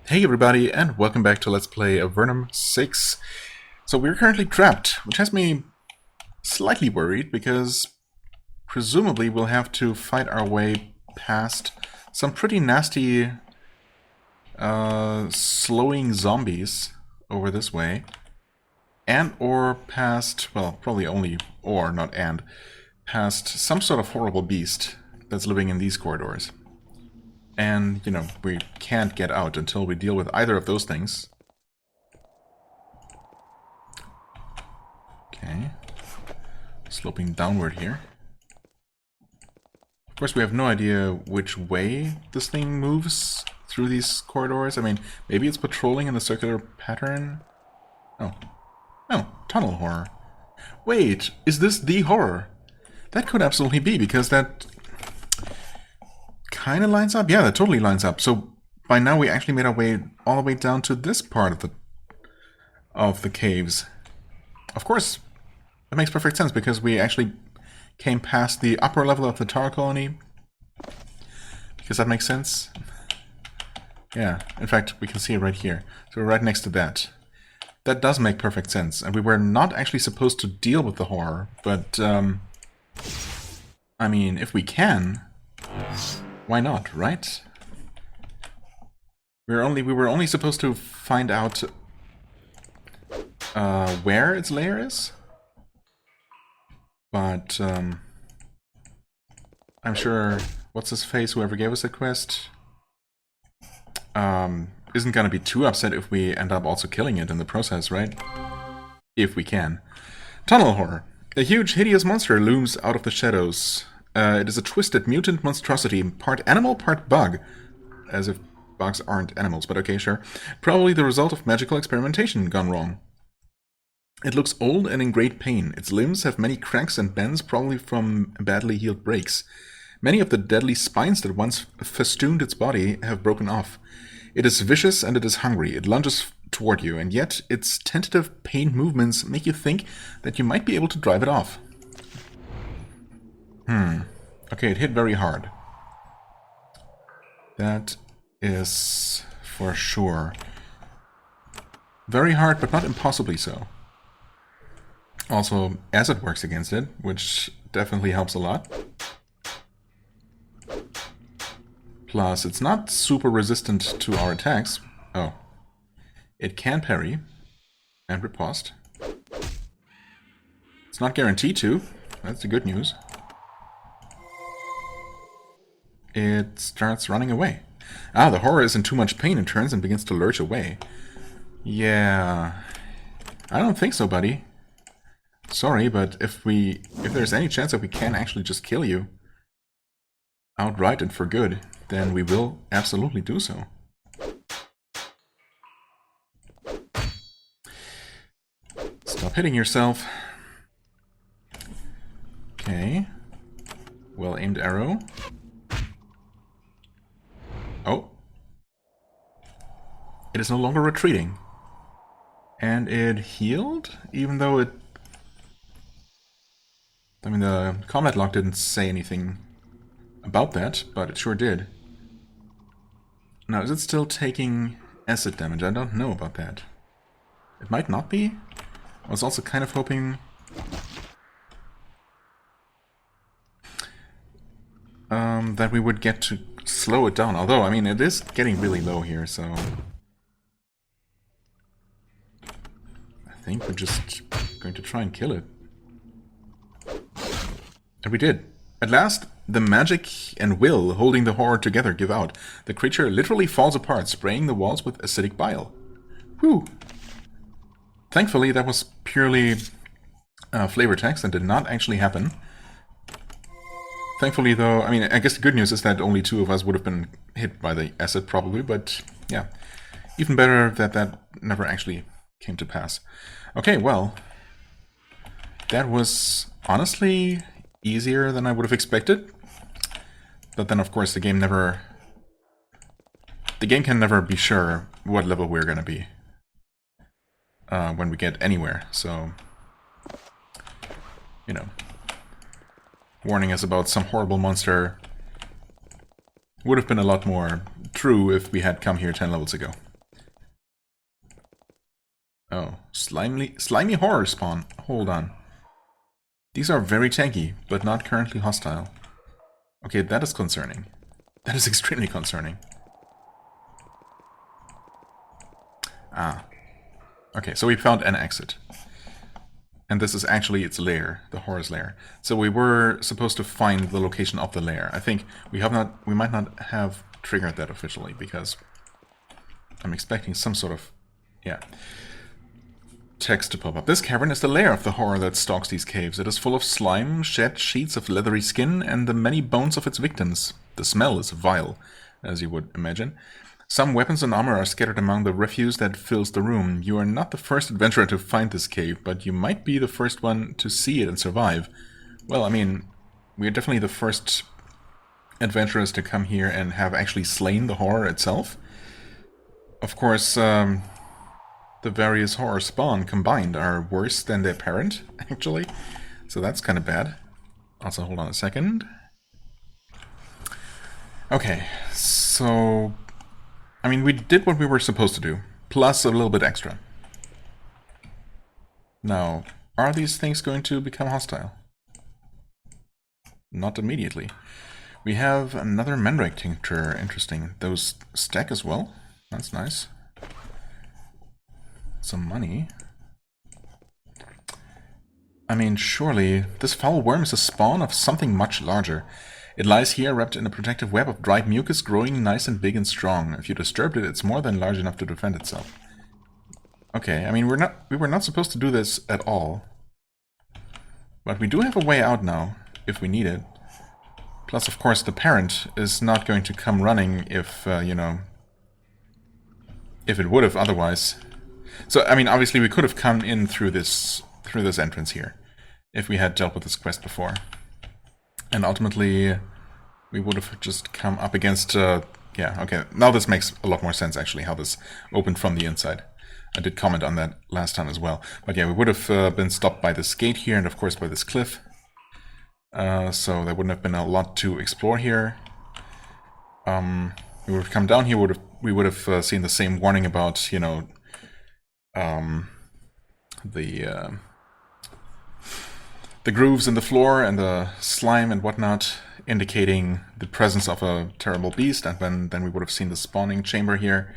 Hey everybody, and welcome back to Let's Play Avernum 6. So we're currently trapped, which has me slightly worried, because presumably we'll have to fight our way past some pretty nasty slowing zombies over this way. And or past, well, probably only or, not and, past some sort of horrible beast that's living in these corridors. And, you know, we can't get out until we deal with either of those things. Okay. Sloping downward here. Of course, we have no idea which way this thing moves through these corridors. I mean, maybe it's patrolling in a circular pattern? Oh. Oh, tunnel horror. Wait, is this the horror? That could absolutely be, because that kind of lines up? Yeah, that totally lines up. So by now we actually made our way all the way down to this part of the caves. Of course, that makes perfect sense because we actually came past the upper level of the tower colony. Because that makes sense. Yeah, in fact, we can see it right here. So we're right next to that. That does make perfect sense. And we were not actually supposed to deal with the horror, but I mean, if we can, why not, right? We were only supposed to find out where its lair is, but I'm sure what's his face, whoever gave us the quest, isn't gonna be too upset if we end up also killing it in the process, right? If we can. Tunnel horror. A huge, hideous monster looms out of the shadows. It is a twisted mutant monstrosity, part animal, part bug. As if bugs aren't animals, but okay, sure. Probably the result of magical experimentation gone wrong. It looks old and in great pain. Its limbs have many cracks and bends, probably from badly healed breaks. Many of the deadly spines that once festooned its body have broken off. It is vicious and it is hungry. It lunges toward you, and yet its tentative, pained movements make you think that you might be able to drive it off. Okay, it hit very hard. That is for sure. Very hard, but not impossibly so. Also, acid works against it, which definitely helps a lot. Plus, it's not super resistant to our attacks. Oh. It can parry. And riposte. It's not guaranteed to. That's the good news. It starts running away. Ah, the horror is in too much pain and turns and begins to lurch away. Yeah. I don't think so, buddy. Sorry, but if there's any chance that we can actually just kill you outright and for good, then we will absolutely do so. Stop hitting yourself. Okay. Well-aimed arrow. Oh. It is no longer retreating. And it healed? Even though it... I mean, the combat log didn't say anything about that, but it sure did. Now, is it still taking acid damage? I don't know about that. It might not be. I was also kind of hoping... that we would get to slow it down. Although, I mean, it is getting really low here, so... I think we're just going to try and kill it. And we did. At last, the magic and will holding the horror together give out. The creature literally falls apart, spraying the walls with acidic bile. Whew! Thankfully, that was purely flavor text and did not actually happen. Thankfully, though, I mean, I guess the good news is that only two of us would have been hit by the acid, probably, but yeah. Even better that that never actually came to pass. Okay, well, that was honestly easier than I would have expected. But then, of course, the game can never be sure what level we're gonna be when we get anywhere, so, you know. Warning us about some horrible monster would have been a lot more true if we had come here 10 levels ago. Oh, slimy horror spawn. Hold on. These are very tanky, but not currently hostile. Okay, that is concerning. That is extremely concerning. Ah. Okay, so we found an exit. And this is actually its lair, the horror's lair. So we were supposed to find the location of the lair. I think we might not have triggered that officially, because I'm expecting some sort of, yeah, text to pop up. This cavern is the lair of the horror that stalks these caves. It is full of slime, shed sheets of leathery skin, and the many bones of its victims. The smell is vile, as you would imagine. Some weapons and armor are scattered among the refuse that fills the room. You are not the first adventurer to find this cave, but you might be the first one to see it and survive. Well, I mean, we are definitely the first adventurers to come here and have actually slain the horror itself. Of course, the various horror spawn combined are worse than their parent, actually. So that's kind of bad. Also, hold on a second. Okay, so I mean, we did what we were supposed to do, plus a little bit extra. Now, are these things going to become hostile? Not immediately. We have another Mandrake Tincture, interesting. Those stack as well, that's nice. Some money. I mean, surely, this foul worm is a spawn of something much larger. It lies here wrapped in a protective web of dried mucus growing nice and big and strong. If you disturbed it, it's more than large enough to defend itself. Okay, I mean, we were not supposed to do this at all. But we do have a way out now, if we need it. Plus, of course, the parent is not going to come running if, you know, if it would have otherwise. So, I mean, obviously we could have come in through this entrance here, if we had dealt with this quest before. And ultimately, we would have just come up against, yeah, okay, now this makes a lot more sense, actually, how this opened from the inside. I did comment on that last time as well. But yeah, we would have been stopped by this gate here, and of course by this cliff. So there wouldn't have been a lot to explore here. We would have come down here, we would have seen the same warning about, you know, the grooves in the floor and the slime and whatnot, indicating the presence of a terrible beast, and then we would have seen the spawning chamber here,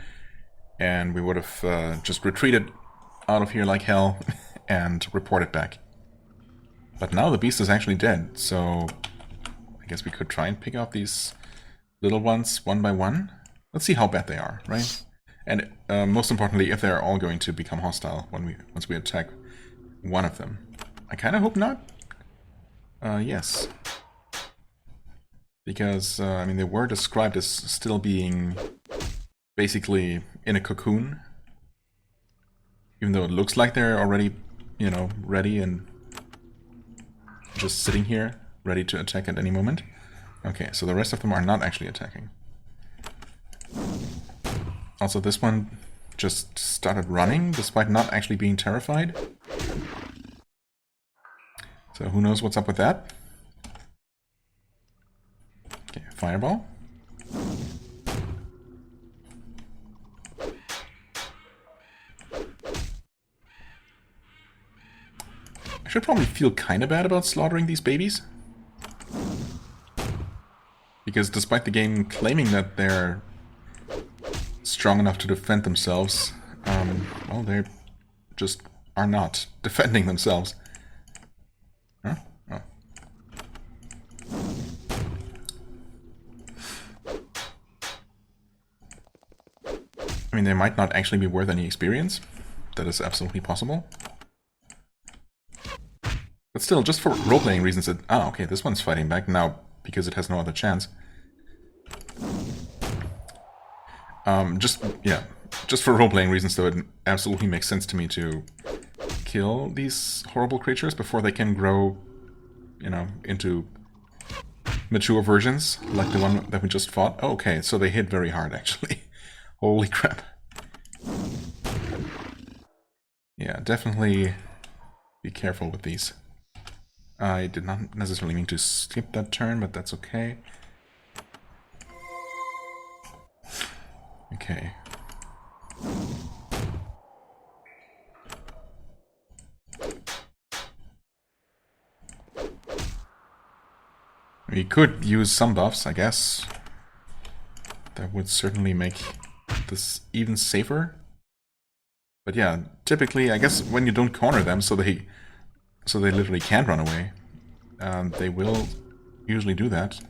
and we would have just retreated out of here like hell and reported back. But now the beast is actually dead, so I guess we could try and pick out these little ones one by one. Let's see how bad they are, right? And most importantly, if they're all going to become hostile once we attack one of them. I kind of hope not. Yes. Because, I mean, they were described as still being basically in a cocoon. Even though it looks like they're already, you know, ready and just sitting here, ready to attack at any moment. Okay, so the rest of them are not actually attacking. Also, this one just started running, despite not actually being terrified. So who knows what's up with that? Okay, fireball. I should probably feel kind of bad about slaughtering these babies. Because despite the game claiming that they're strong enough to defend themselves, well, they just are not defending themselves. Huh? Oh. I mean, they might not actually be worth any experience. That is absolutely possible. But still, just for role-playing reasons, okay, this one's fighting back now because it has no other chance. Just for role-playing reasons, though, it absolutely makes sense to me to kill these horrible creatures before they can grow, you know, into mature versions, like the one that we just fought. Oh, okay, so they hit very hard, actually. Holy crap. Yeah, definitely be careful with these. I did not necessarily mean to skip that turn, but that's okay. Okay. We could use some buffs, I guess. That would certainly make this even safer. But yeah, typically, I guess when you don't corner them, so they literally can't run away, they will usually do that.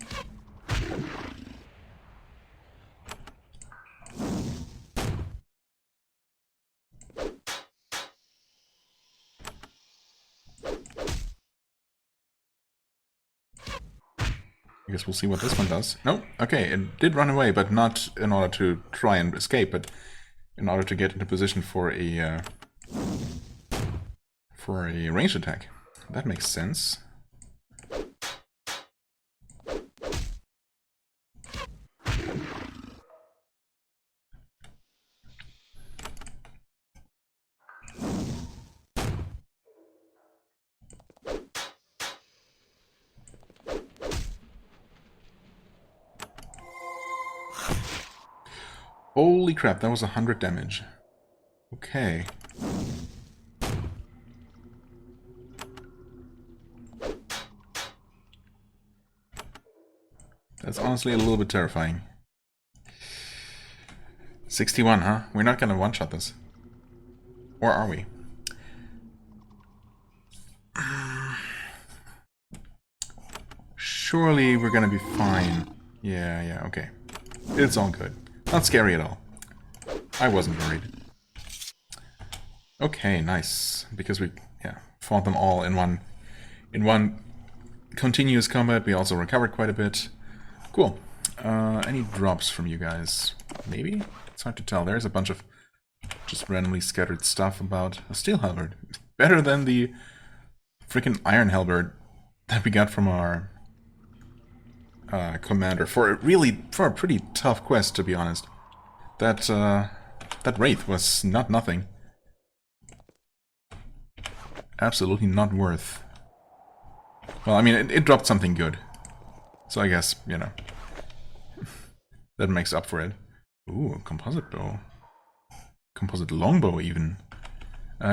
I guess we'll see what this one does. No, okay, it did run away, but not in order to try and escape, but in order to get into position for a ranged attack. That makes sense. Holy crap, that was 100 damage. Okay. That's honestly a little bit terrifying. 61, huh? We're not gonna one-shot this. Or are we? Surely we're gonna be fine. Yeah, okay. It's all good. Not scary at all. I wasn't worried. Okay, nice. Because we, fought them all in one continuous combat. We also recovered quite a bit. Cool. Any drops from you guys? Maybe? It's hard to tell. There's a bunch of just randomly scattered stuff about a steel halberd. Better than the freaking iron halberd that we got from our commander for a pretty tough quest, to be honest. That wraith was not nothing. Absolutely not worth. Well, I mean, it dropped something good, so I guess, you know, that makes up for it. Ooh, composite bow, composite longbow even.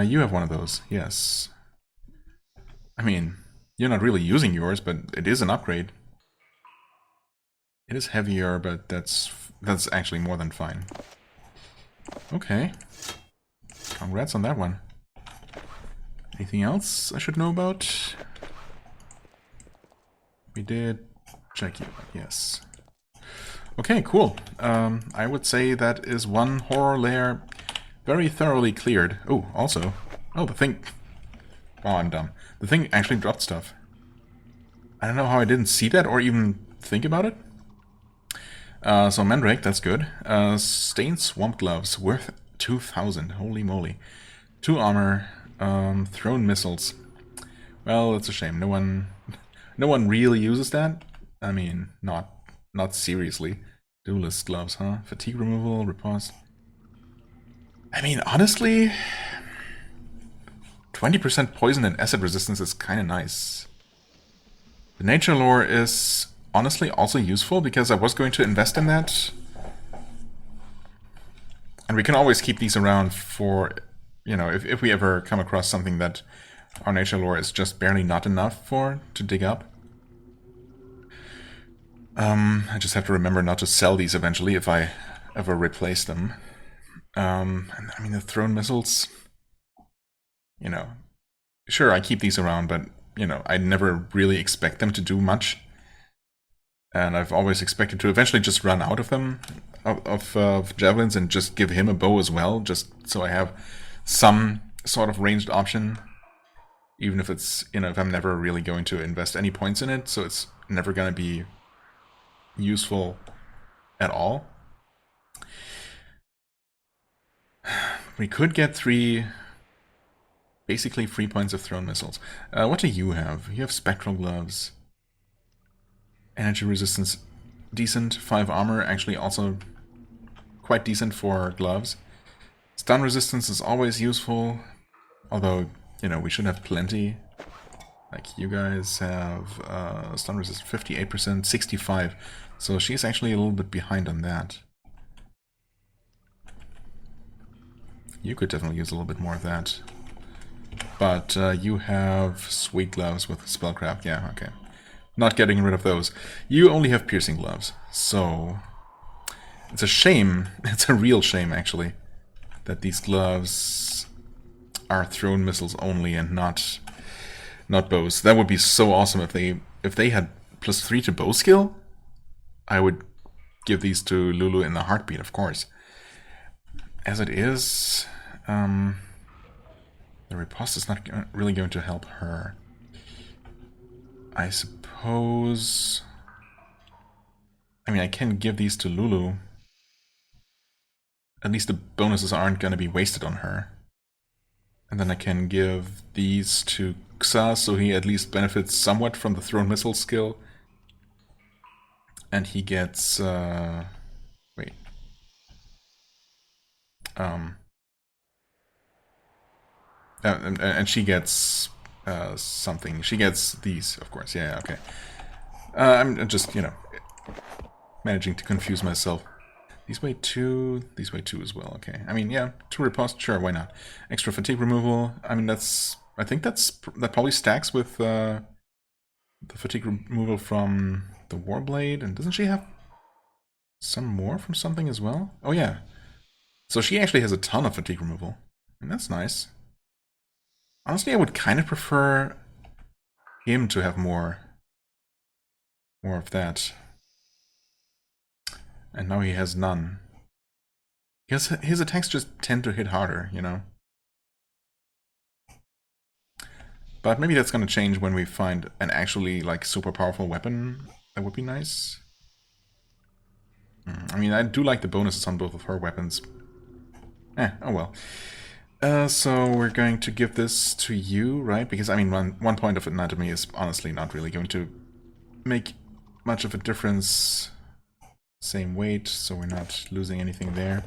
You have one of those, yes. I mean, you're not really using yours, but it is an upgrade. It is heavier, but that's actually more than fine. Okay. Congrats on that one. Anything else I should know about? We did check you, yes. Okay, cool. I would say that is one horror layer very thoroughly cleared. Oh, also. Oh, the thing... Oh, I'm dumb. The thing actually dropped stuff. I don't know how I didn't see that or even think about it. So Mandrake, that's good. Stained Swamp Gloves, worth 2,000. Holy moly. 2 armor, thrown missiles. Well, that's a shame. No one really uses that. I mean, not seriously. Duelist gloves, huh? Fatigue removal, riposte. I mean, honestly, 20% poison and acid resistance is kind of nice. The nature lore is honestly also useful because I was going to invest in that. And we can always keep these around for, you know, if we ever come across something that our nature lore is just barely not enough for to dig up. I just have to remember not to sell these eventually if I ever replace them. And I mean, the thrown missiles, you know, sure, I keep these around, but, you know, I never really expect them to do much. And I've always expected to eventually just run out of them, of javelins, and just give him a bow as well, just so I have some sort of ranged option. Even if it's, you know, if I'm never really going to invest any points in it, so it's never going to be useful at all. We could get basically 3 points of thrown missiles. What do you have? You have spectral gloves. Energy resistance, decent. 5 armor, actually also quite decent for gloves. Stun resistance is always useful, although, you know, we should have plenty. Like, you guys have stun resistance 58%, 65. So she's actually a little bit behind on that. You could definitely use a little bit more of that. But you have sweet gloves with spellcraft. Yeah, okay. Not getting rid of those. You only have piercing gloves, so it's a shame. It's a real shame, actually, that these gloves are thrown missiles only and not bows. That would be so awesome if they had +3 to bow skill. I would give these to Lulu in the heartbeat, of course. As it is, the riposte is not really going to help her. I suppose... I mean, I can give these to Lulu. At least the bonuses aren't going to be wasted on her. And then I can give these to Xa, so he at least benefits somewhat from the thrown missile skill. And he gets... wait. And she gets something. She gets these, of course. Yeah, okay. I'm just, you know, managing to confuse myself. These weigh 2, these weigh 2 as well, okay. I mean, yeah, 2 riposte, sure, why not? Extra fatigue removal, I mean, I think that probably stacks with the fatigue removal from the Warblade, and doesn't she have some more from something as well? Oh yeah. So she actually has a ton of fatigue removal, and that's nice. Honestly, I would kind of prefer him to have more of that. And now he has none. Because his attacks just tend to hit harder, you know? But maybe that's gonna change when we find an actually, like, super powerful weapon. That would be nice. I mean, I do like the bonuses on both of her weapons. Oh well. So we're going to give this to you, right? Because, I mean, one point of anatomy is honestly not really going to make much of a difference. Same weight, so we're not losing anything there.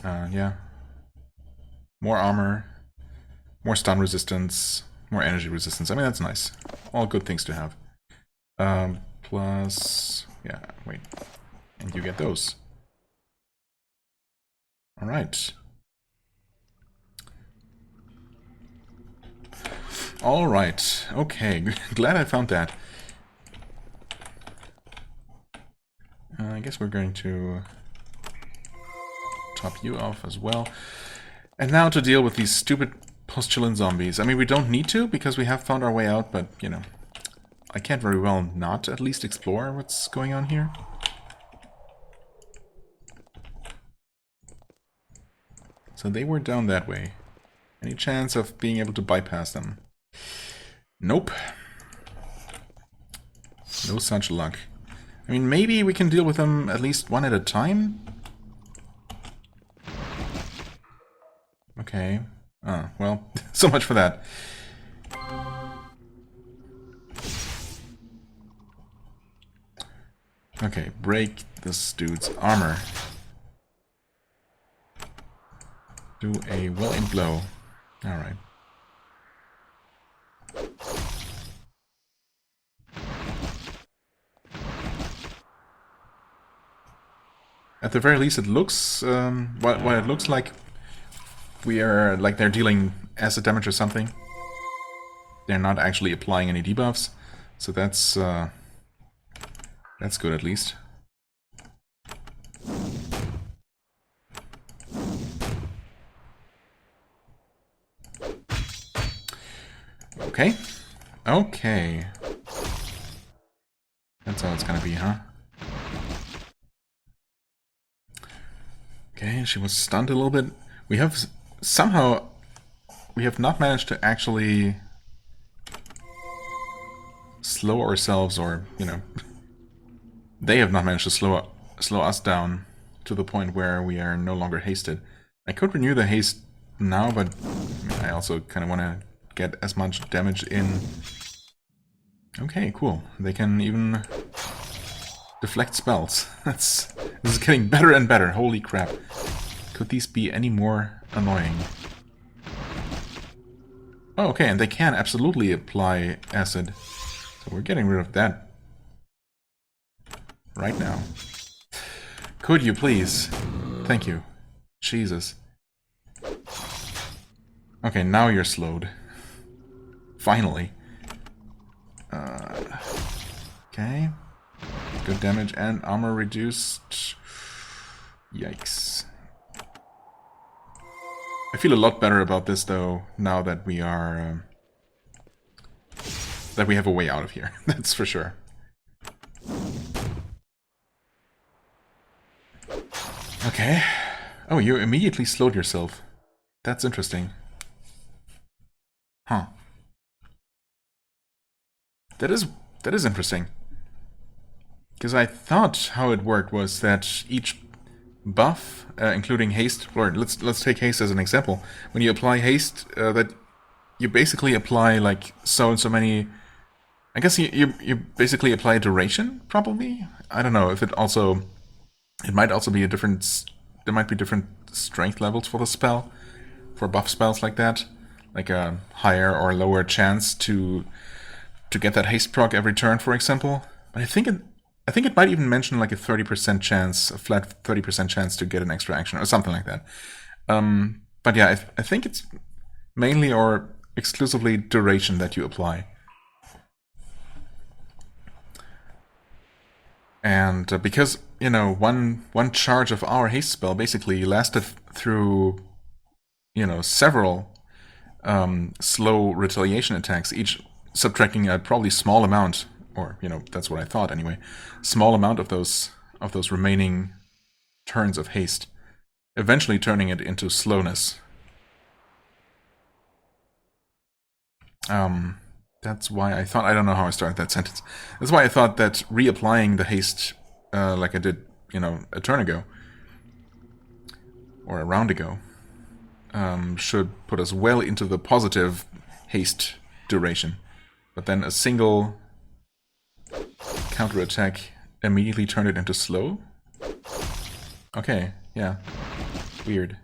Yeah. More armor, more stun resistance, more energy resistance. I mean, that's nice. All good things to have. Plus... yeah, wait. And you get those. Alright. Alright, okay. Glad I found that. I guess we're going to top you off as well. And now to deal with these stupid postulant zombies. I mean, we don't need to, because we have found our way out, but, you know, I can't very well not at least explore what's going on here. So they were down that way. Any chance of being able to bypass them? Nope. No such luck. I mean, maybe we can deal with them at least one at a time? Okay. Oh, well, so much for that. Okay, break this dude's armor. Do a well-aimed blow. Alright. At the very least, it looks, what it looks like, we are, like, they're dealing acid damage or something. They're not actually applying any debuffs, so that's good at least. Okay. Okay. That's how it's gonna be, huh? Okay, she was stunned a little bit. We have somehow... we have not managed to actually slow ourselves, or, you know... they have not managed to slow us down to the point where we are no longer hasted. I could renew the haste now, but I also kind of want to get as much damage in. Okay, cool. They can even deflect spells. This is getting better and better. Holy crap. Could these be any more annoying? Oh, okay, and they can absolutely apply acid. So we're getting rid of that right now. Could you please? Thank you. Jesus. Okay, now you're slowed. Finally. Okay. Good damage and armor reduced. Yikes. I feel a lot better about this though, now that we are... that we have a way out of here, that's for sure. Okay. Oh, you immediately slowed yourself. That's interesting. Huh. That is interesting. Because I thought how it worked was that each buff, including haste, or let's take haste as an example. When you apply haste, that you basically apply like so and so many. I guess you basically apply a duration, probably. I don't know if it also. It might also be a different. There might be different strength levels for the spell, for buff spells like that, like a higher or lower chance to get that haste proc every turn, for example. But I think it might even mention like a 30% chance, a flat 30% chance to get an extra action or something like that. But yeah, I think it's mainly or exclusively duration that you apply. And because, you know, one charge of our haste spell basically lasted through, you know, several slow retaliation attacks, each subtracting a probably small amount, or, you know, that's what I thought anyway, small amount of those remaining turns of haste, eventually turning it into slowness. That's why I thought, I don't know how I started that sentence. That's why I thought that reapplying the haste, like I did, you know, a turn ago, or a round ago, should put us well into the positive haste duration. But then a single counterattack immediately turned it into slow? Okay, yeah. Weird.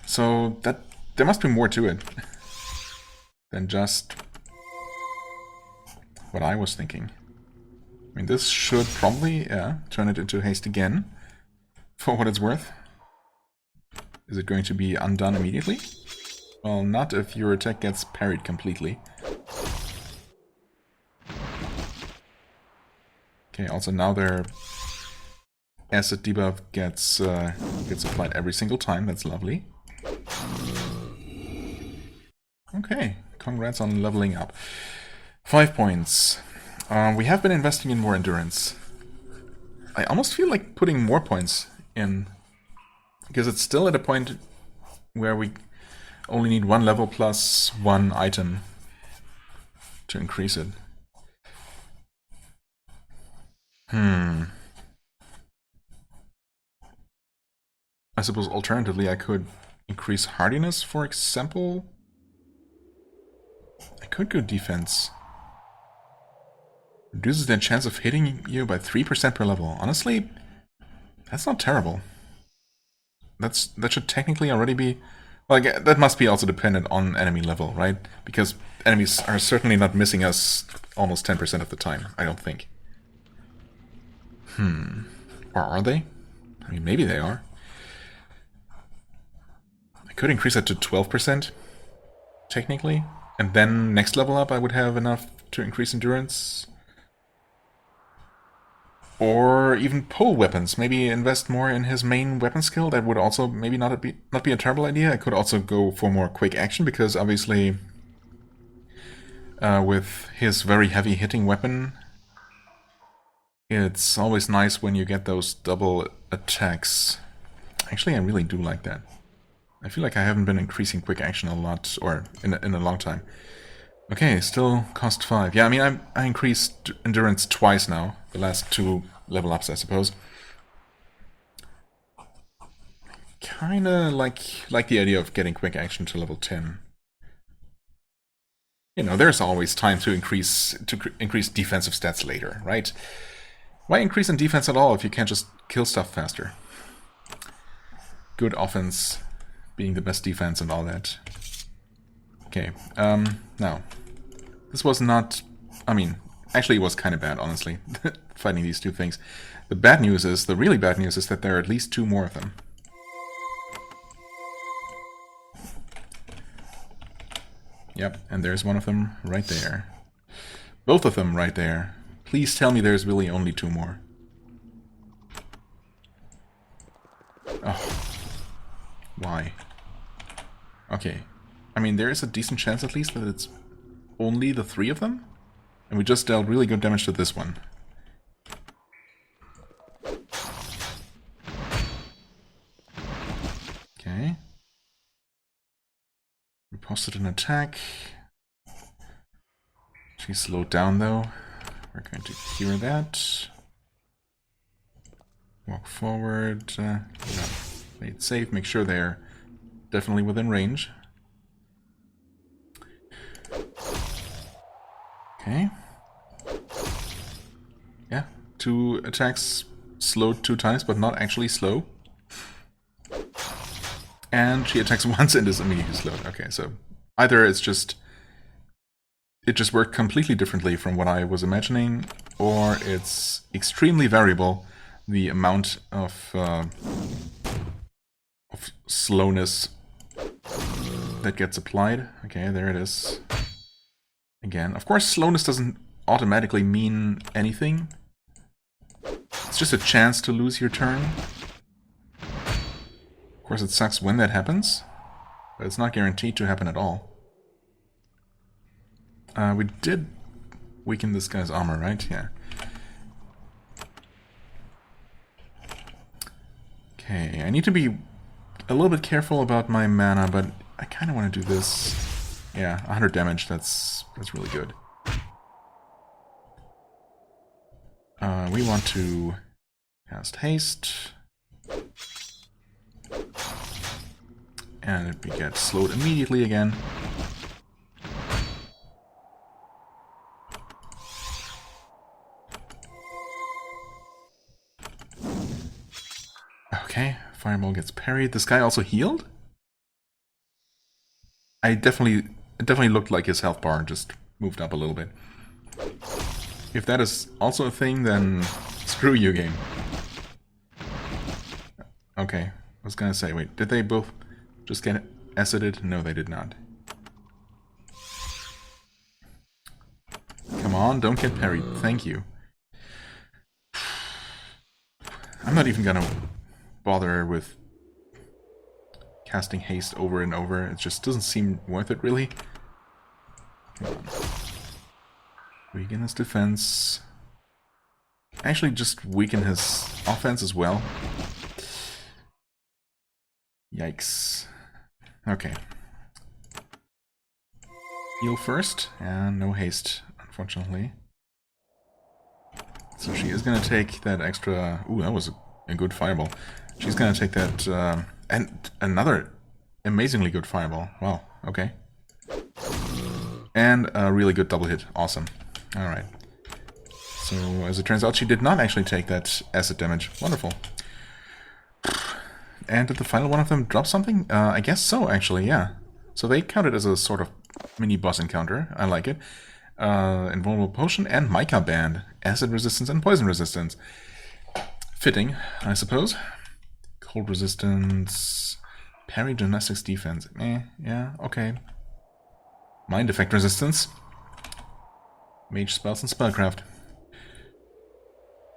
So that there must be more to it than just what I was thinking. I mean, this should probably, yeah, turn it into haste again, for what it's worth. Is it going to be undone immediately? Well, not if your attack gets parried completely. Okay, also now their acid debuff gets applied every single time. That's lovely. Okay, congrats on leveling up. 5 points. We have been investing in more endurance. I almost feel like putting more points in, because it's still at a point where we only need 1 level plus 1 item to increase it. I suppose alternatively I could increase hardiness, for example. I could go defense. Reduces their chance of hitting you by 3% per level. Honestly, that's not terrible. That should technically already be... Well, that must be also dependent on enemy level, right? Because enemies are certainly not missing us almost 10% of the time, I don't think. Or are they? I mean, maybe they are. I could increase that to 12%, technically. And then next level up I would have enough to increase endurance. Or even pole weapons. Maybe invest more in his main weapon skill. That would also maybe not be a terrible idea. I could also go for more quick action, because obviously with his very heavy hitting weapon, it's always nice when you get those double attacks. Actually, I really do like that. I feel like I haven't been increasing quick action a lot, or in a long time. Okay, still cost 5. Yeah, I mean, I increased endurance twice now. The last 2 level ups, I suppose. Kinda like the idea of getting quick action to level 10. You know, there's always time to increase defensive stats later, right? Why increase in defense at all if you can't just kill stuff faster? Good offense being the best defense and all that. Okay, now, this was not... I mean, actually it was kind of bad, honestly, fighting these two things. The bad news is, the really bad news is that there are at least 2 more of them. Yep, and there's one of them right there. Both of them right there. Please tell me there's really only 2 more. Oh. Why? Okay. I mean, there is a decent chance at least that it's only the 3 of them? And we just dealt really good damage to this one. Okay. We posted an attack. She's slowed down though. We're going to cure that. Walk forward. Play it safe. Make sure they're definitely within range. Okay. Yeah. 2 attacks slowed 2 times, but not actually slow. And she attacks once and is immediately slowed. Okay, so either it's just... it just worked completely differently from what I was imagining, or it's extremely variable, the amount of slowness that gets applied. Okay, there it is. Again, of course, slowness doesn't automatically mean anything. It's just a chance to lose your turn. Of course, it sucks when that happens, but it's not guaranteed to happen at all. We did weaken this guy's armor, right? Yeah. Okay, I need to be a little bit careful about my mana, but I kind of want to do this. Yeah, 100 damage, that's really good. We want to cast haste. And we get slowed immediately again. Okay, fireball gets parried. This guy also healed? It definitely looked like his health bar just moved up a little bit. If that is also a thing, then screw you, game. Okay, I was gonna say, wait, did they both just get acided? No, they did not. Come on, don't get parried. Thank you. I'm not even gonna bother with casting haste over and over. It just doesn't seem worth it, really. Come on. Weaken his defense. Actually, just weaken his offense as well. Yikes. Okay. Heal first, and no haste, unfortunately. So she is gonna take that extra... Ooh, that was a good fireball. She's gonna take that, and another amazingly good fireball. Wow, okay. And a really good double hit. Awesome. Alright. So, as it turns out, she did not actually take that acid damage. Wonderful. And did the final one of them drop something? I guess so, actually, yeah. So they counted as a sort of mini-boss encounter. I like it. Invulnerable Potion and Mica Band. Acid resistance and poison resistance. Fitting, I suppose. Cold resistance. Parry gymnastics defense. Yeah, okay. Mind effect resistance. Mage spells and spellcraft.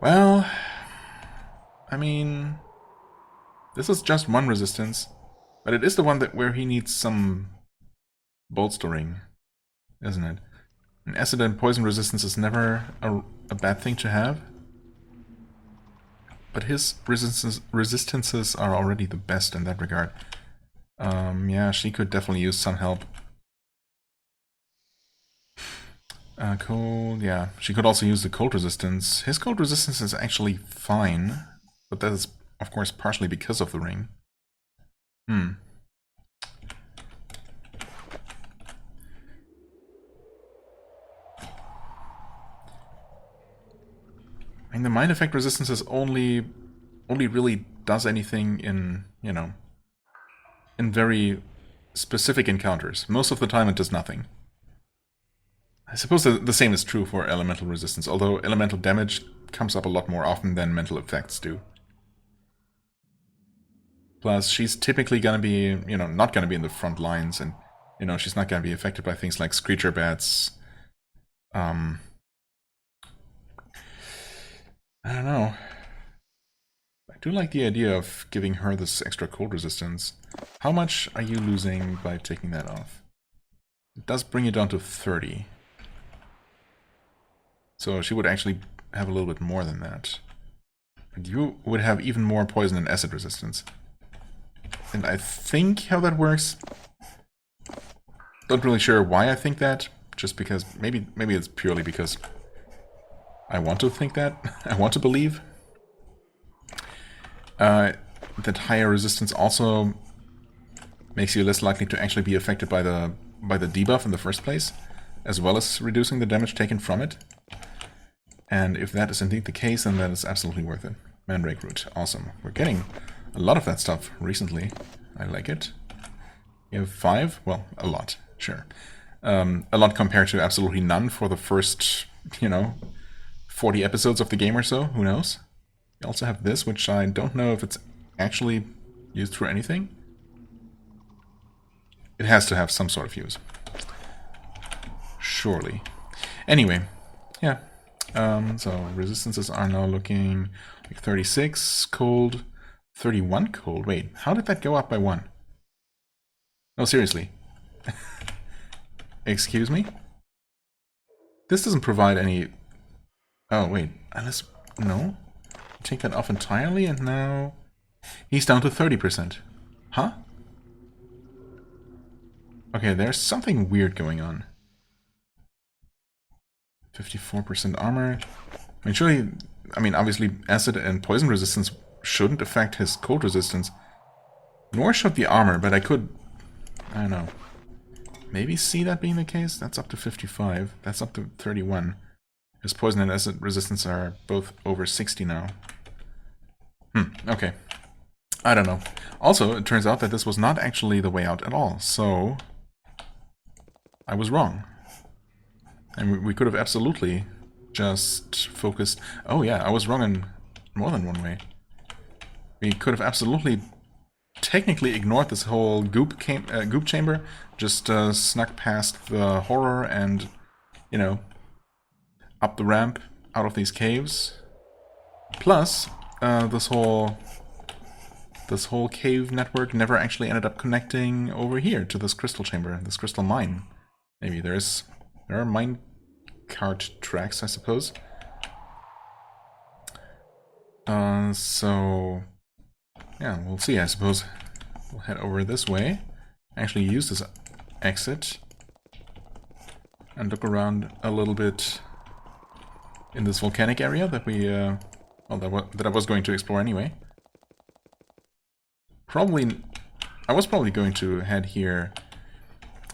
Well, I mean, this is just one resistance, but it is the one where he needs some bolstering, isn't it? And acid and poison resistance is never a bad thing to have, but his resistances are already the best in that regard. Yeah, she could definitely use some help. Cold, yeah. She could also use the cold resistance. His cold resistance is actually fine, but that is, of course, partially because of the ring. I mean, the mind effect resistance is only really does anything in, you know, in very specific encounters. Most of the time it does nothing. I suppose the same is true for elemental resistance, although elemental damage comes up a lot more often than mental effects do. Plus, she's typically gonna be, you know, not gonna be in the front lines, and You know, she's not going to be affected by things like screecher bats. I don't know. I do like the idea of giving her this extra cold resistance. How much are you losing by taking that off? It does bring you down to 30. So she would actually have a little bit more than that. And you would have even more poison and acid resistance. And I think how that works... Not really sure why I think that. Just because... Maybe it's purely because I want to think that. I want to believe. That higher resistance also makes you less likely to actually be affected by the debuff in the first place, as well as reducing the damage taken from it. And if that is indeed the case, then that is absolutely worth it. Mandrake Root, awesome. We're getting a lot of that stuff recently. I like it. You have 5? Well, a lot, sure. A lot compared to absolutely none for the first, 40 episodes of the game or so, who knows? You also have this, which I don't know if it's actually used for anything. It has to have some sort of use. Surely. Anyway, yeah. So resistances are now looking like 36 cold, 31 cold. Wait, how did that go up by 1? No, seriously. Excuse me? This doesn't provide any... Oh, wait. Unless... No? Take that off entirely, and now... He's down to 30%. Huh? Okay, there's something weird going on. 54% armor. I mean, surely... I mean, obviously, acid and poison resistance shouldn't affect his cold resistance. Nor should the armor, but I could... I don't know. Maybe see that being the case? That's up to 55. That's up to 31. His poison and acid resistance are both over 60 now. Okay. I don't know. Also, it turns out that this was not actually the way out at all, so... I was wrong. And we could have absolutely just focused... Oh yeah, I was wrong in more than one way. We could have absolutely technically ignored this whole goop chamber, just snuck past the horror and, up the ramp out of these caves. Plus, this whole cave network never actually ended up connecting over here to this crystal chamber, this crystal mine. Maybe there are mine cart tracks, I suppose. So yeah, we'll see. I suppose we'll head over this way. Actually, use this exit and look around a little bit in this volcanic area that we that I was going to explore anyway. I was probably going to head here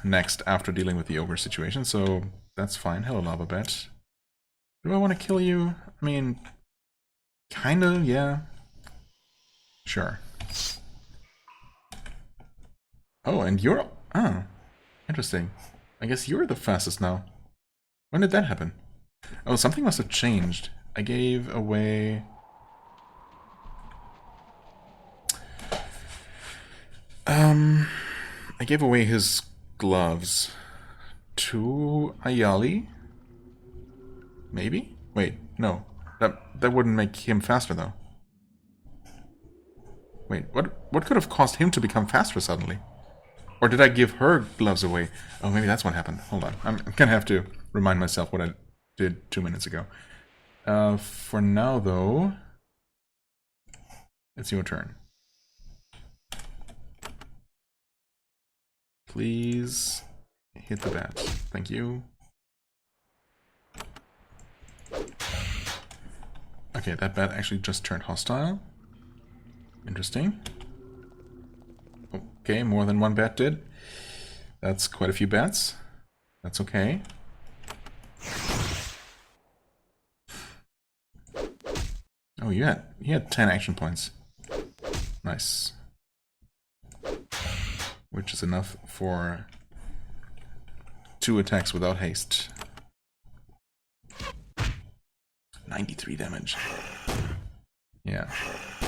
next after dealing with the ogre situation, so that's fine. Hello, lava bat. Do I want to kill you? I mean, kinda, yeah. Sure. Oh, and you're... Oh, interesting. I guess you're the fastest now. When did that happen? Oh, something must have changed. I gave away... I gave away his gloves to Ayali? Maybe? Wait, no. That wouldn't make him faster, though. Wait, what could have caused him to become faster suddenly? Or did I give her gloves away? Oh, maybe that's what happened. Hold on. I'm gonna have to remind myself what I did 2 minutes ago. For now, though... It's your turn. Please hit the bat. Thank you. Okay, that bat actually just turned hostile. Interesting. Okay, more than one bat did. That's quite a few bats. That's okay. Oh, he had 10 action points. Nice. Which is enough for 2 attacks without haste. 93 damage. Yeah.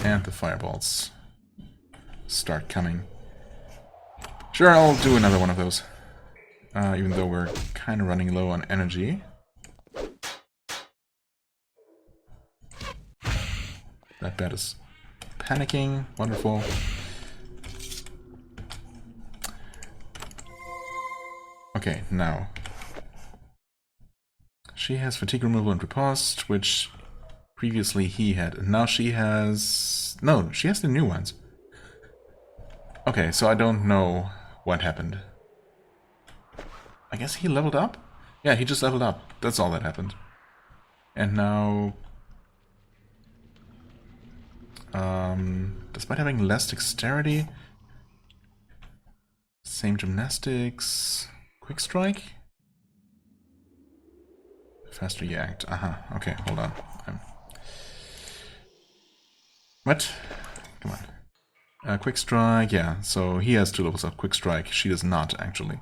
And the fireballs start coming. Sure, I'll do another one of those. even though we're kind of running low on energy. That bat is panicking. Wonderful. Okay, now. She has fatigue removal and riposte, which previously he had. And now she has... No, she has the new ones. Okay, so I don't know what happened. I guess he leveled up? Yeah, he just leveled up. That's all that happened. And now... despite having less dexterity... Same gymnastics... Quick strike? Faster you act. Aha, okay, hold on. What? Come on. Quick strike, yeah, so he has 2 levels of quick strike. She does not, actually.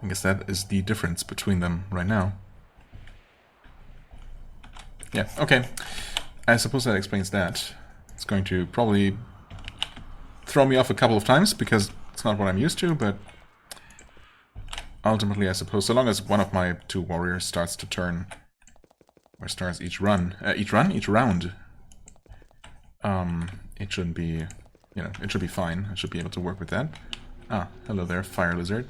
I guess that is the difference between them right now. Yeah, okay. I suppose that explains that. It's going to probably throw me off a couple of times, because it's not what I'm used to, but... Ultimately, I suppose, so long as one of my 2 warriors starts to turn, or starts each round, it shouldn't be, you know, it should be fine. I should be able to work with that. Ah, hello there, fire lizard.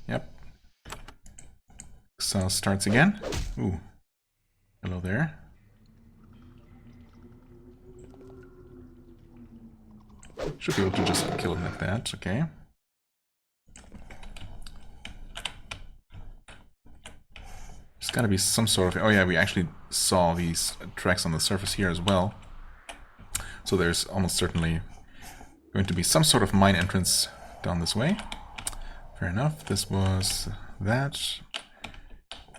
Yep. So starts again. Ooh, hello there. Should be able to just kill him like that. Okay. There's gotta be some sort of... Oh yeah, we actually saw these tracks on the surface here as well. So there's almost certainly going to be some sort of mine entrance down this way. Fair enough. This was that.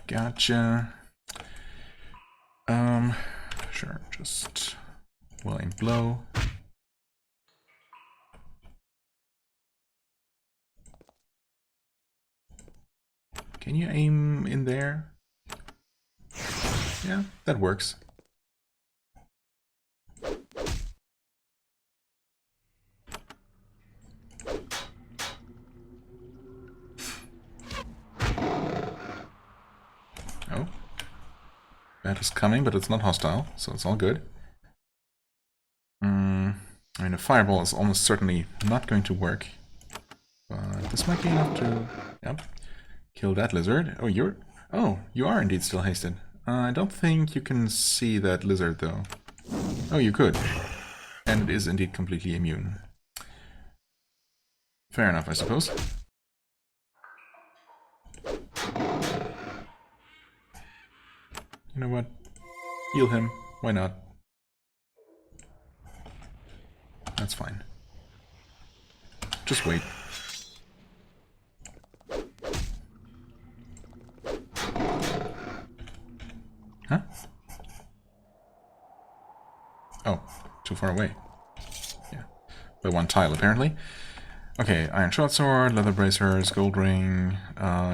Gotcha. Sure, just well aimed blow. Can you aim in there? Yeah, that works. Oh. That is coming, but it's not hostile, so it's all good. I mean, a fireball is almost certainly not going to work. But this might be enough to... Yep. Kill that lizard. Oh, you're... Oh, you are indeed still hasted. I don't think you can see that lizard, though. Oh, you could. And it is indeed completely immune. Fair enough, I suppose. You know what? Heal him. Why not? That's fine. Just wait. Huh? Oh, too far away. Yeah. By 1 tile, apparently. Okay, iron short sword, leather bracers, gold ring,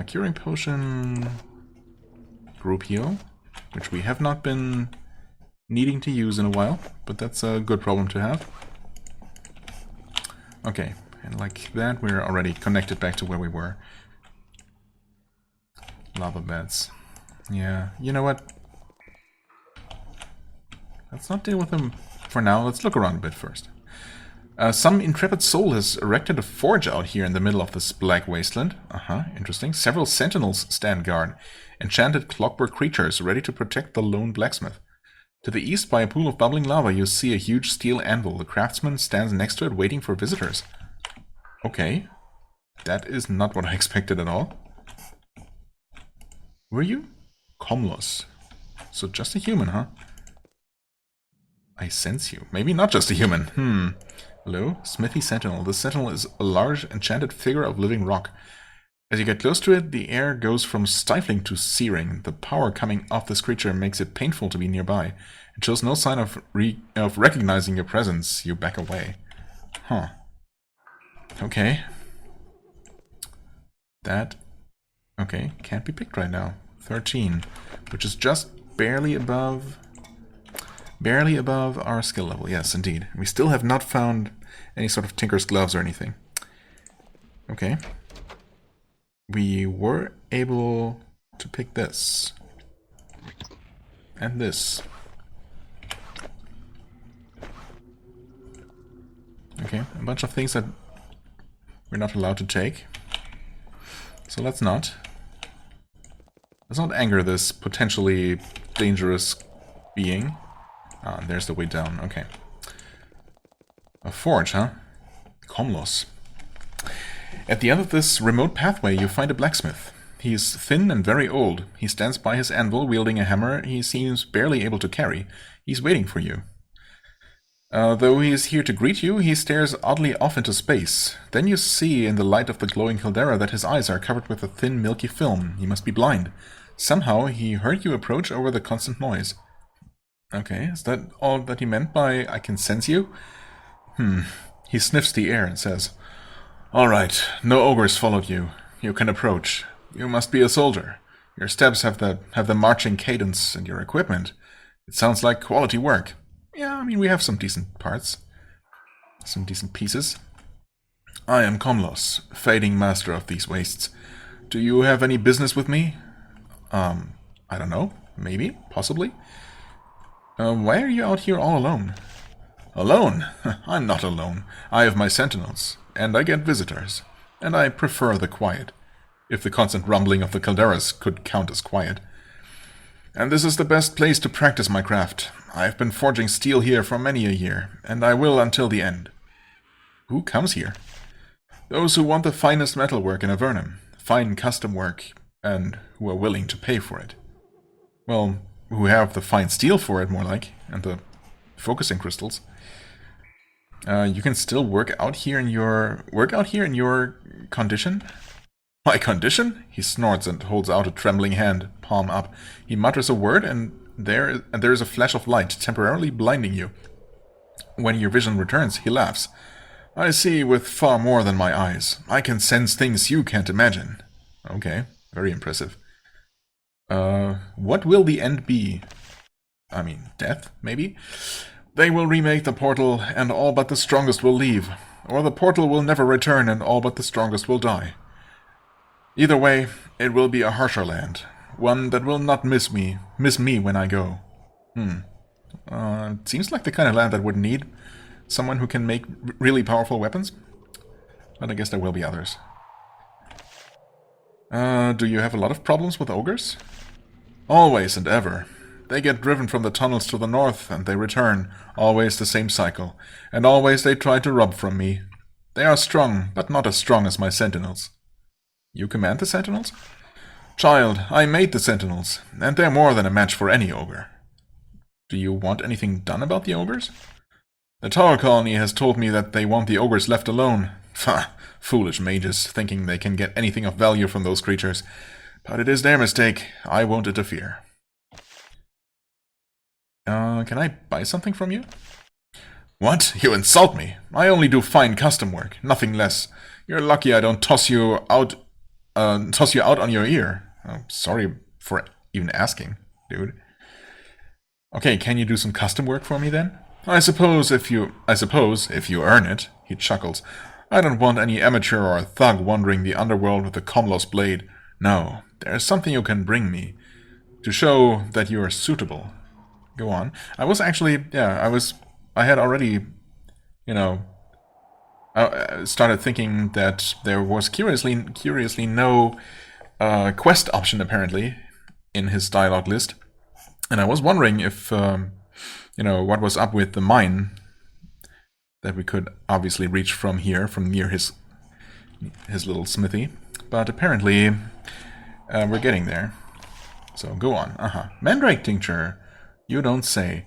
curing potion, group heal, which we have not been needing to use in a while, but that's a good problem to have. Okay, and like that, we're already connected back to where we were. Lava beds. Yeah, you know what? Let's not deal with them for now. Let's look around a bit first. Some intrepid soul has erected a forge out here in the middle of this black wasteland. Interesting. Several sentinels stand guard. Enchanted clockwork creatures ready to protect the lone blacksmith. To the east, by a pool of bubbling lava, you see a huge steel anvil. The craftsman stands next to it, waiting for visitors. Okay. That is not what I expected at all. Were you? Comlos. So just a human, huh? I sense you. Maybe not just a human. Hello? Smithy Sentinel. The Sentinel is a large, enchanted figure of living rock. As you get close to it, the air goes from stifling to searing. The power coming off this creature makes it painful to be nearby. It shows no sign of recognizing your presence. You back away. Huh. Okay. That... Okay, can't be picked right now. 13. Which is just barely above... Barely above our skill level, yes, indeed. We still have not found any sort of tinker's gloves or anything. Okay. We were able to pick this. And this. Okay, a bunch of things that we're not allowed to take. So let's not. Let's not anger this potentially dangerous being. Ah, there's the way down, okay. A forge, huh? Komlos. At the end of this remote pathway, you find a blacksmith. He is thin and very old. He stands by his anvil, wielding a hammer he seems barely able to carry. He's waiting for you. Though he is here to greet you, he stares oddly off into space. Then you see in the light of the glowing caldera that his eyes are covered with a thin, milky film. He must be blind. Somehow he heard you approach over the constant noise. Okay, is that all that he meant by "I can sense you"? He sniffs the air and says, "All right, no ogres followed you. You can approach. You must be a soldier. Your steps have the marching cadence, and your equipment. It sounds like quality work. Yeah, I mean, we have some decent parts. Some decent pieces. I am Komlos, fading master of these wastes. Do you have any business with me? I don't know. Maybe? Possibly? Why are you out here all alone?" "Alone? I'm not alone. I have my sentinels, and I get visitors. And I prefer the quiet. If the constant rumbling of the calderas could count as quiet. And this is the best place to practice my craft. I've been forging steel here for many a year, and I will until the end." Who comes here? "Those who want the finest metalwork in Avernum, fine custom work, and who are willing to pay for it. Well, who have the fine steel for it, more like, and the focusing crystals. You can still work out here in your condition?" "My condition?" He snorts and holds out a trembling hand, palm up. He mutters a word, and there is a flash of light, temporarily blinding you. When your vision returns, he laughs. "I see with far more than my eyes. I can sense things you can't imagine." Okay, very impressive. What will the end be? I mean, death, maybe? "They will remake the portal, and all but the strongest will leave. Or the portal will never return, and all but the strongest will die. Either way, it will be a harsher land. One that will not miss me when I go." It seems like the kind of land that would need someone who can make really powerful weapons. But I guess there will be others. Do you have a lot of problems with ogres? "Always and ever. They get driven from the tunnels to the north, and they return, always the same cycle, and always they try to rob from me. They are strong, but not as strong as my sentinels." You command the sentinels? "Child, I made the sentinels, and they're more than a match for any ogre." Do you want anything done about the ogres? "The tower colony has told me that they want the ogres left alone. Foolish mages, thinking they can get anything of value from those creatures. But it is their mistake. I won't interfere." Can I buy something from you? "What? You insult me. I only do fine custom work, nothing less. You're lucky I don't toss you out on your ear." Oh, sorry for even asking, dude. Okay, can you do some custom work for me then? I suppose if you earn it," he chuckles. "I don't want any amateur or thug wandering the underworld with a Komlos blade. No, there's something you can bring me to show that you are suitable." Go on. I had already, I started thinking that there was curiously no quest option apparently in his dialogue list, and I was wondering if what was up with the mine that we could obviously reach from here, from near his little smithy, but apparently we're getting there. So go on. Mandrake tincture. You don't say.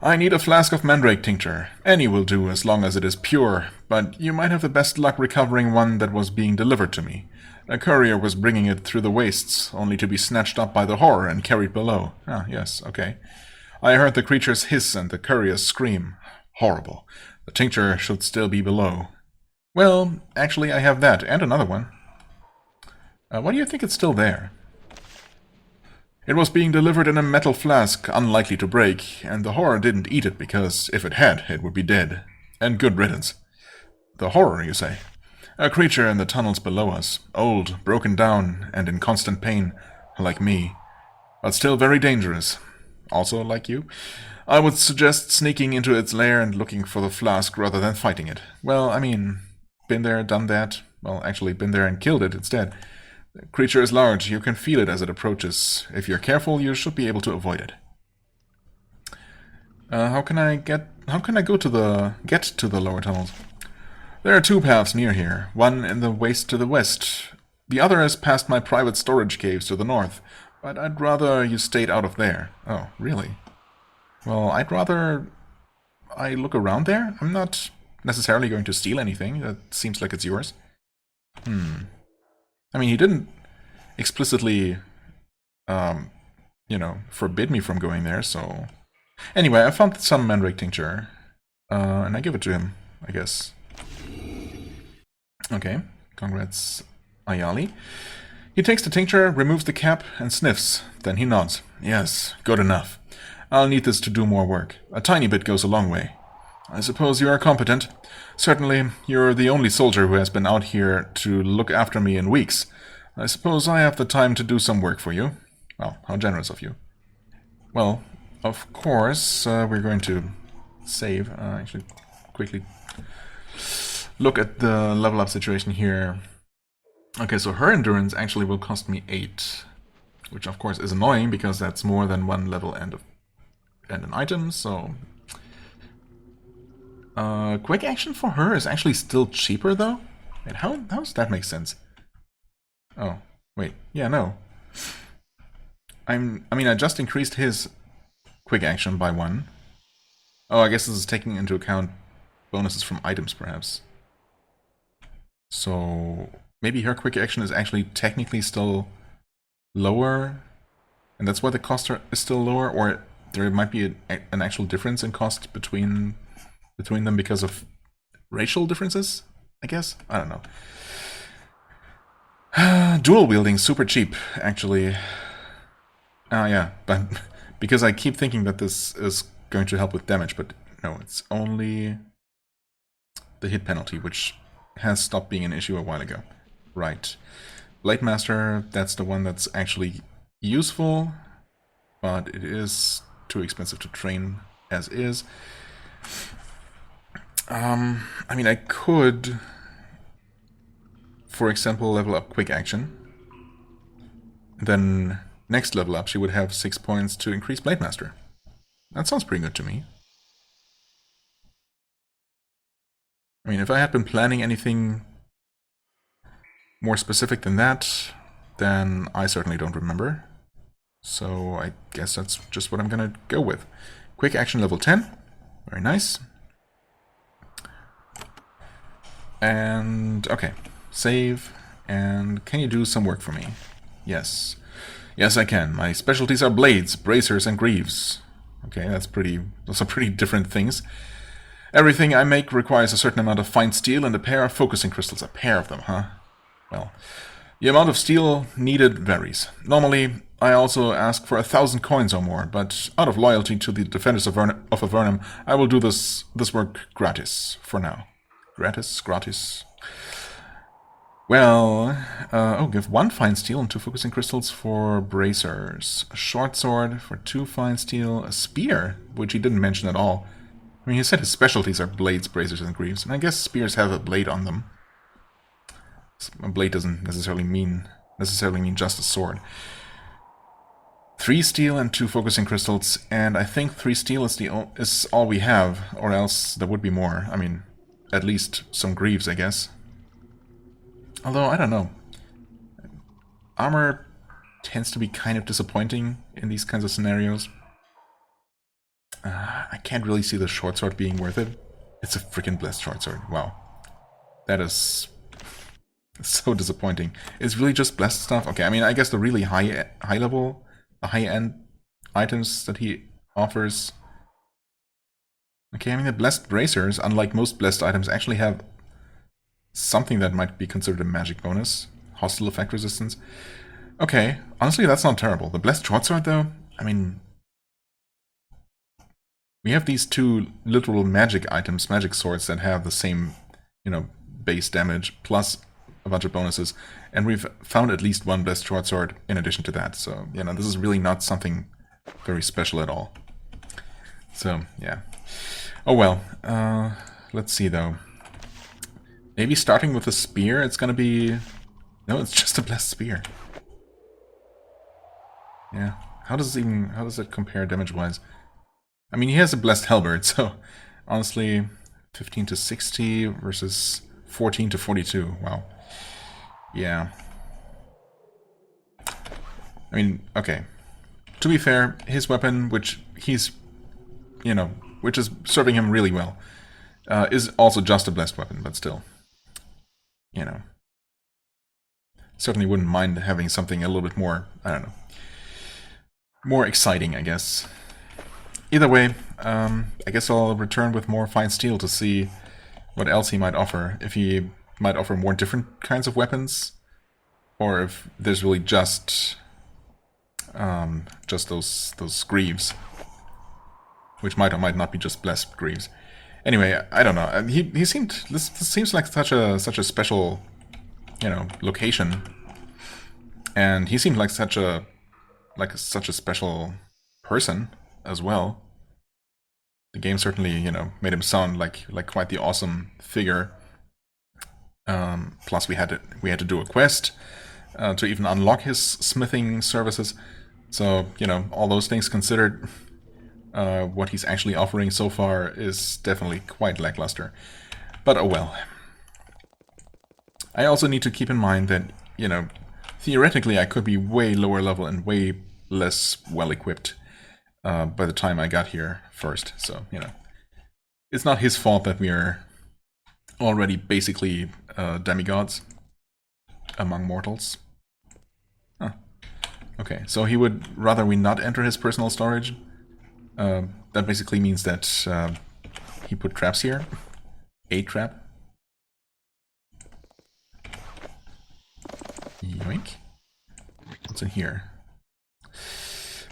"I need a flask of mandrake tincture. Any will do as long as it is pure, but you might have the best luck recovering one that was being delivered to me. A courier was bringing it through the wastes, only to be snatched up by the horror and carried below." Ah, yes, okay. "I heard the creatures hiss and the couriers scream. Horrible. The tincture should still be below." Well, actually I have that, and another one. Why do you think it's still there? It was being delivered in a metal flask, unlikely to break, and the horror didn't eat it because if it had, it would be dead. And good riddance. The horror, you say? A creature in the tunnels below us, old, broken down, and in constant pain, like me, but still very dangerous. Also like you? I would suggest sneaking into its lair and looking for the flask rather than fighting it. Well, I mean, been there, done that. Well, actually, been there and killed it instead. The creature is large, you can feel it as it approaches. If you're careful, you should be able to avoid it. How can I get to the lower tunnels? There are two paths near here, one in the waste to the west. The other is past my private storage caves to the north, but I'd rather you stayed out of there. Oh, really? Well, I'd rather I look around there. I'm not necessarily going to steal anything. That seems like it's yours. I mean, he didn't explicitly, forbid me from going there, so... Anyway, I found some mandrake tincture, and I give it to him, I guess. Okay, congrats, Ayali. He takes the tincture, removes the cap, and sniffs. Then he nods. Yes, good enough. I'll need this to do more work. A tiny bit goes a long way. I suppose you are competent. Certainly, you're the only soldier who has been out here to look after me in weeks. I suppose I have the time to do some work for you. Well, how generous of you. Well, of course, we're going to save. Actually, quickly look at the level up situation here. Okay, so her endurance actually will cost me 8. Which, of course, is annoying because that's more than one level and an item, so... quick action for her is actually still cheaper, though? Wait, how does that make sense? Oh, wait. Yeah, no. I mean, I just increased his quick action by 1. Oh, I guess this is taking into account bonuses from items, perhaps. So, maybe her quick action is actually technically still lower, and that's why the cost is still lower, or there might be an actual difference in cost between them because of racial differences, I guess? I don't know. Dual wielding, super cheap, actually. Yeah, but because I keep thinking that this is going to help with damage, but no, it's only the hit penalty, which has stopped being an issue a while ago. Right. Blade Master, that's the one that's actually useful, but it is too expensive to train as is. I mean, I could, for example, level up quick action. Then next level up, she would have 6 points to increase Blade Master. That sounds pretty good to me. I mean, if I had been planning anything more specific than that, then I certainly don't remember. So I guess that's just what I'm gonna go with. Quick action level 10. Very nice. And, okay. Save. And can you do some work for me? Yes. Yes, I can. My specialties are blades, bracers, and greaves. Okay, those are pretty different things. Everything I make requires a certain amount of fine steel and a pair of focusing crystals. A pair of them, huh? Well, the amount of steel needed varies. Normally, I also ask for 1,000 coins or more, but out of loyalty to the defenders of Avernum, I will do this work gratis for now. Gratis. Well, give 1 fine steel and 2 focusing crystals for bracers. A short sword for 2 fine steel. A spear, which he didn't mention at all. I mean, he said his specialties are blades, bracers, and greaves, and I guess spears have a blade on them. A blade doesn't necessarily mean just a sword. 3 steel and 2 focusing crystals, and I think 3 steel is all we have, or else there would be more. I mean, at least some greaves, I guess. Although, I don't know. Armor tends to be kind of disappointing in these kinds of scenarios. I can't really see the short sword being worth it. It's a freaking blessed short sword. Wow. That is so disappointing. It's really just blessed stuff. Okay, I mean, I guess the really high level, the high-end items that he offers. Okay, I mean, the blessed bracers, unlike most blessed items, actually have something that might be considered a magic bonus. Hostile effect resistance. Okay, honestly, that's not terrible. The Blessed Shortsword, though, I mean, we have these two literal magic items, magic swords, that have the same, base damage, plus a bunch of bonuses, and we've found at least one Blessed Shortsword in addition to that, so, this is really not something very special at all. So, yeah. Oh well, let's see, though. Maybe starting with a spear, it's gonna be... No, it's just a Blessed Spear. Yeah. How does it compare damage-wise? I mean, he has a Blessed Halberd, so honestly, 15 to 60 versus 14 to 42. Wow. Yeah. I mean, okay. To be fair, his weapon, which he's, which is serving him really well, is also just a Blessed weapon, but still. Certainly wouldn't mind having something a little bit more, I don't know, more exciting, I guess. Either way, I guess I'll return with more fine steel to see what else he might offer. If he might offer more different kinds of weapons, or if there's really just those greaves, which might or might not be just blessed greaves. Anyway, I don't know. He seemed this seems like such a special, location, and he seemed like such a special person as well. The game certainly, made him sound like quite the awesome figure. Plus, we had to do a quest to even unlock his smithing services. So, all those things considered, what he's actually offering so far is definitely quite lackluster. But oh well. I also need to keep in mind that, theoretically I could be way lower level and way less well-equipped by the time I got here first. So, it's not his fault that we are already basically demigods among mortals. Huh. Okay, so he would rather we not enter his personal storage. That basically means that he put traps here. A trap. Yoink. What's in here?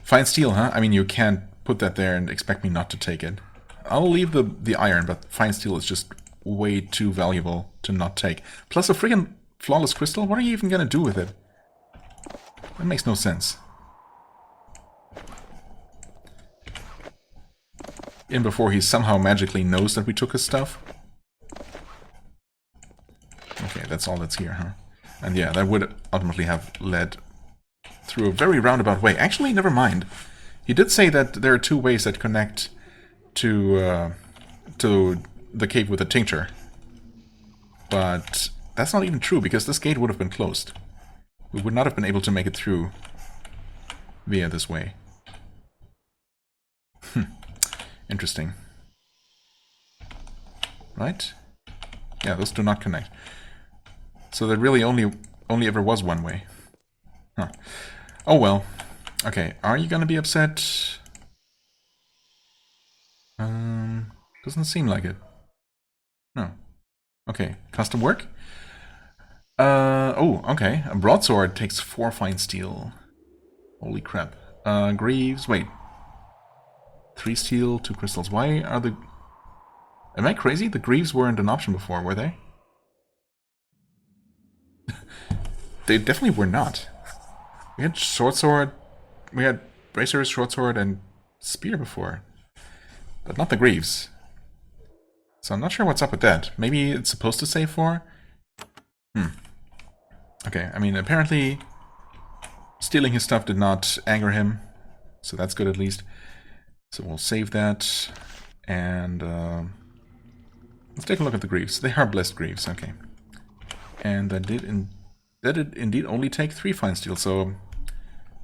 Fine steel, huh? I mean, you can't put that there and expect me not to take it. I'll leave the iron, but fine steel is just way too valuable to not take. Plus a friggin' flawless crystal? What are you even gonna do with it? That makes no sense. In before he somehow magically knows that we took his stuff. Okay, that's all that's here, huh? And yeah, that would ultimately have led through a very roundabout way. Actually, never mind. He did say that there are two ways that connect to the cave with the tincture. But that's not even true, because this gate would have been closed. We would not have been able to make it through via this way. Interesting. Right? Yeah, those do not connect. So there really only ever was one way. Huh. Oh well. Okay, are you gonna be upset? Doesn't seem like it. No. Okay, custom work? Oh, okay. A broadsword takes 4 fine steel. Holy crap. Greaves, wait. 3 steel, 2 crystals. Why are the... Am I crazy? The greaves weren't an option before, were they? They definitely were not. We had short sword, we had bracers, short sword, and spear before. But not the greaves. So I'm not sure what's up with that. Maybe it's supposed to say 4? Okay, I mean, apparently stealing his stuff did not anger him. So that's good at least. So we'll save that. And let's take a look at the greaves. They are blessed greaves, okay. And that did indeed only take 3 fine steel, so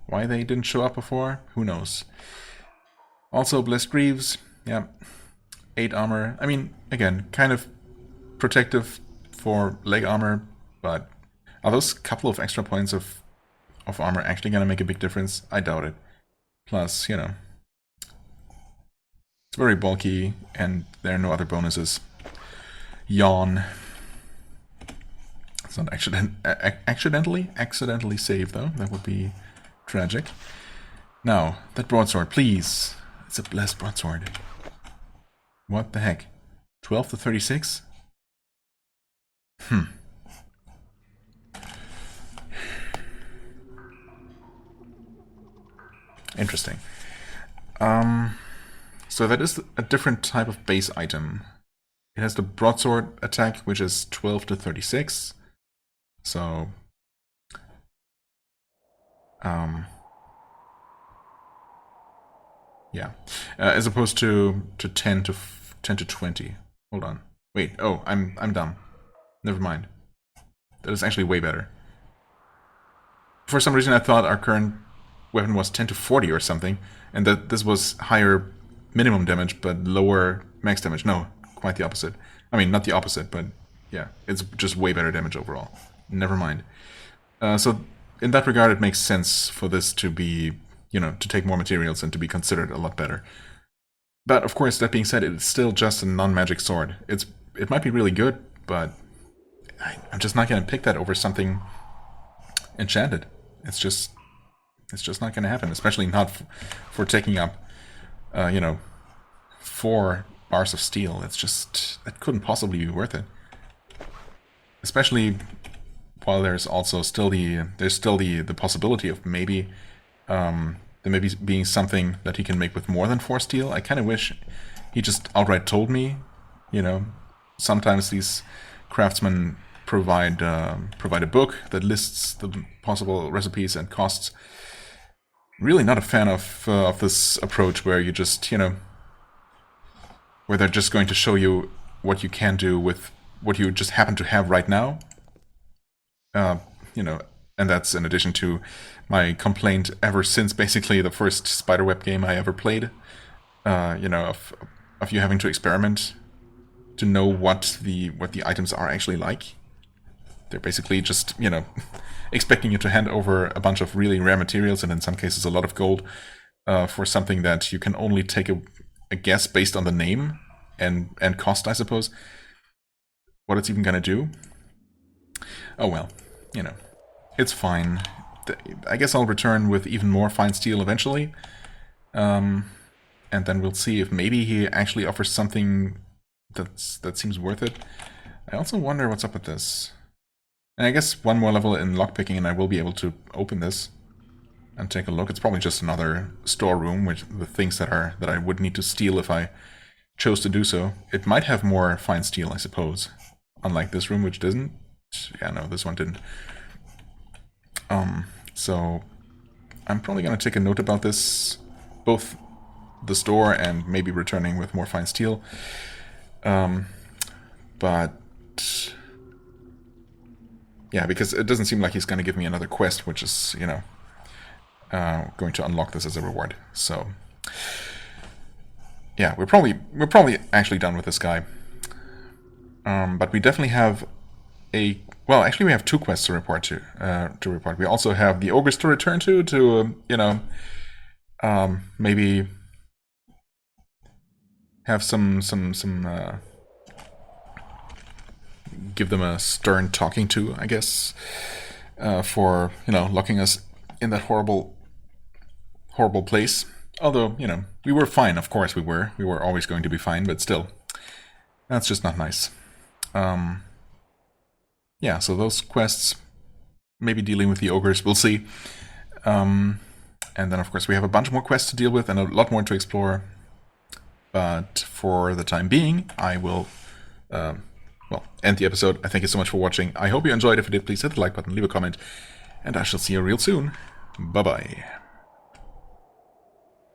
why they didn't show up before, who knows. Also, blessed greaves, yeah, 8 armor. I mean, again, kind of protective for leg armor, but are those couple of extra points of armor actually gonna make a big difference? I doubt it. Plus, it's very bulky, and there are no other bonuses. Yawn. It's not accidentally saved, though. That would be tragic. Now, that broadsword, please. It's a blessed broadsword. What the heck? 12 to 36? Interesting. So that is a different type of base item. It has the broadsword attack, which is 12 to 36. So, yeah, as opposed to 10 to 20. Hold on, wait. Oh, I'm dumb. Never mind. That is actually way better. For some reason, I thought our current weapon was 10 to 40 or something, and that this was higher minimum damage but lower max damage. No, quite the opposite. I mean, not the opposite, but yeah, it's just way better damage overall. Never mind. So in that regard, it makes sense for this to be, you know, to take more materials and to be considered a lot better. But of course, that being said, it's still just a non-magic sword. It might be really good, but I'm just not going to pick that over something enchanted. It's just not going to happen, especially not for taking up, you know, 4 bars of steel. It's just, that couldn't possibly be worth it. Especially while there's also still the possibility of maybe there maybe being something that he can make with more than 4 steel. I kind of wish he just outright told me. You know, sometimes these craftsmen provide a book that lists the possible recipes and costs. Really not a fan of this approach where you just, you know, where they're just going to show you what you can do with what you just happen to have right now. You know, and that's in addition to my complaint ever since basically the first Spiderweb game I ever played. You know, of you having to experiment to know what the items are actually like. They're basically just, you know, expecting you to hand over a bunch of really rare materials and in some cases a lot of gold for something that you can only take a guess based on the name and cost, I suppose. What it's even gonna do. Oh well, you know, it's fine. I guess I'll return with even more fine steel eventually. And then we'll see if maybe he actually offers something that seems worth it. I also wonder what's up with this. And I guess one more level in lockpicking and I will be able to open this and take a look. It's probably just another storeroom with things that I would need to steal if I chose to do so. It might have more fine steel, I suppose. Unlike this room, which didn't. Yeah, no, this one didn't. So I'm probably going to take a note about this, both the store and maybe returning with more fine steel. But yeah, because it doesn't seem like he's going to give me another quest, which is, you know, going to unlock this as a reward. So yeah, we're probably actually done with this guy. But we definitely have well, actually we have 2 quests to report. We also have the ogres to return to you know, maybe have some give them a stern talking to, I guess, for, you know, locking us in that horrible place. Although, you know, we were fine, of course we were. We were always going to be fine, but still, that's just not nice. Yeah, so those quests, maybe dealing with the ogres, we'll see. And then, of course, we have a bunch more quests to deal with and a lot more to explore. But for the time being, I will, well, end the episode. I thank you so much for watching. I hope you enjoyed. If you did, please hit the like button, leave a comment, and I shall see you real soon. Bye-bye.